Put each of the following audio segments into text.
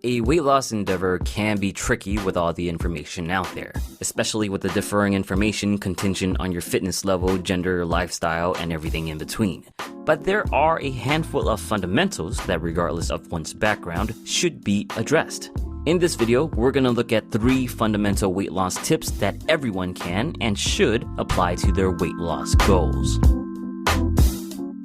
A weight loss endeavor can be tricky with all the information out there, especially with the differing information contingent on your fitness level, gender, lifestyle, and everything in between. But there are a handful of fundamentals that, regardless of one's background, should be addressed. In this video, we're going to look at 3 fundamental weight loss tips that everyone can and should apply to their weight loss goals.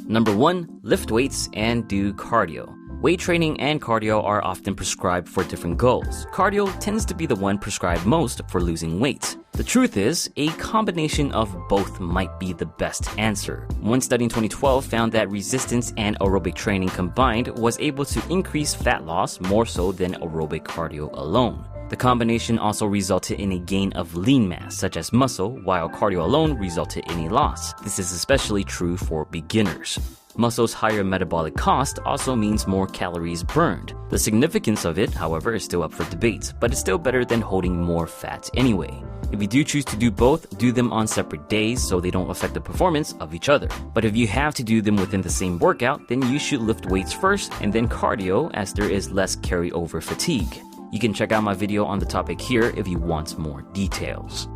Number 1, lift weights and do cardio. Weight training and cardio are often prescribed for different goals. Cardio tends to be the one prescribed most for losing weight. The truth is, a combination of both might be the best answer. One study in 2012 found that resistance and aerobic training combined was able to increase fat loss more so than aerobic cardio alone. The combination also resulted in a gain of lean mass, such as muscle, while cardio alone resulted in a loss. This is especially true for beginners. Muscle's higher metabolic cost also means more calories burned. The significance of it, however, is still up for debate, but it's still better than holding more fat anyway. If you do choose to do both, do them on separate days so they don't affect the performance of each other. But if you have to do them within the same workout, then you should lift weights first and then cardio, as there is less carryover fatigue. You can check out my video on the topic here if you want more details.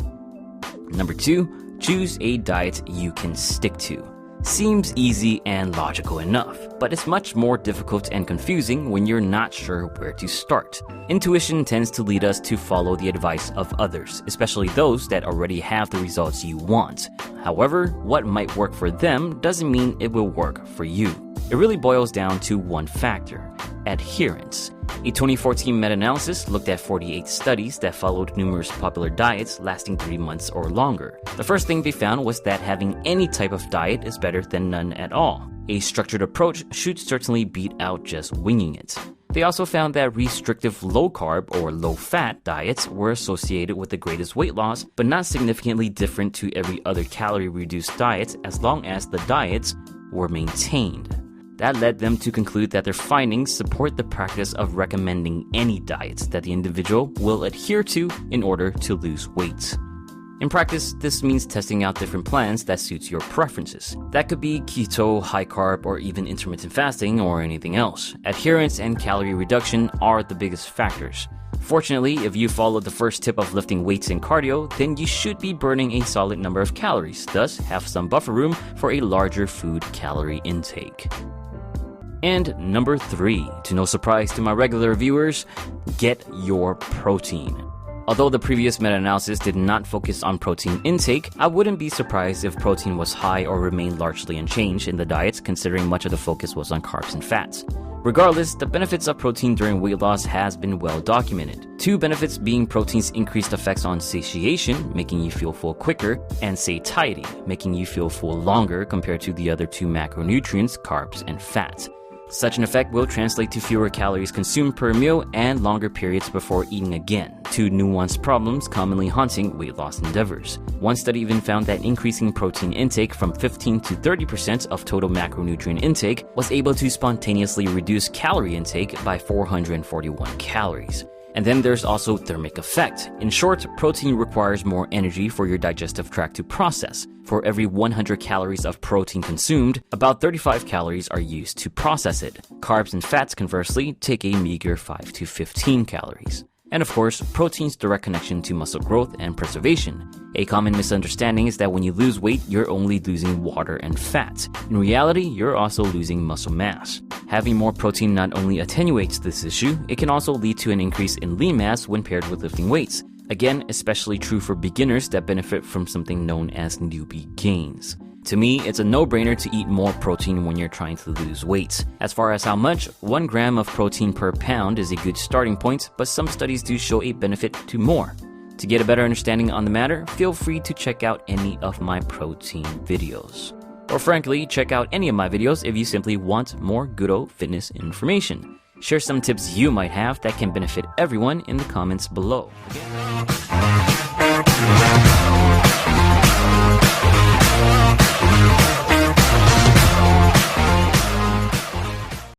Number 2, choose a diet you can stick to. Seems easy and logical enough, but it's much more difficult and confusing when you're not sure where to start. Intuition tends to lead us to follow the advice of others, especially those that already have the results you want. However, what might work for them doesn't mean it will work for you. It really boils down to one factor: adherence. A 2014 meta-analysis looked at 48 studies that followed numerous popular diets lasting 3 months or longer. The first thing they found was that having any type of diet is better than none at all. A structured approach should certainly beat out just winging it. They also found that restrictive low-carb or low-fat diets were associated with the greatest weight loss, but not significantly different to every other calorie-reduced diet as long as the diets were maintained. That led them to conclude that their findings support the practice of recommending any diets that the individual will adhere to in order to lose weight. In practice, this means testing out different plans that suits your preferences. That could be keto, high carb, or even intermittent fasting, or anything else. Adherence and calorie reduction are the biggest factors. Fortunately, if you follow the first tip of lifting weights and cardio, then you should be burning a solid number of calories, thus have some buffer room for a larger food calorie intake. And number 3, to no surprise to my regular viewers, get your protein. Although the previous meta-analysis did not focus on protein intake, I wouldn't be surprised if protein was high or remained largely unchanged in the diets, considering much of the focus was on carbs and fats. Regardless, the benefits of protein during weight loss has been well documented. 2 benefits being protein's increased effects on satiation, making you feel full quicker, and satiety, making you feel full longer compared to the other 2 macronutrients, carbs and fat. Such an effect will translate to fewer calories consumed per meal and longer periods before eating again, 2 nuanced problems commonly haunting weight loss endeavors. One study even found that increasing protein intake from 15 to 30% of total macronutrient intake was able to spontaneously reduce calorie intake by 441 calories. And then there's also thermic effect. In short, protein requires more energy for your digestive tract to process. For every 100 calories of protein consumed, about 35 calories are used to process it. Carbs and fats, conversely, take a meager 5 to 15 calories. And of course, protein's direct connection to muscle growth and preservation. A common misunderstanding is that when you lose weight, you're only losing water and fat. In reality, you're also losing muscle mass. Having more protein not only attenuates this issue, it can also lead to an increase in lean mass when paired with lifting weights. Again, especially true for beginners that benefit from something known as newbie gains. To me, it's a no-brainer to eat more protein when you're trying to lose weight. As far as how much, 1 gram of protein per pound is a good starting point, but some studies do show a benefit to more. To get a better understanding on the matter, feel free to check out any of my protein videos. Or frankly, check out any of my videos if you simply want more good old fitness information. Share some tips you might have that can benefit everyone in the comments below. Okay?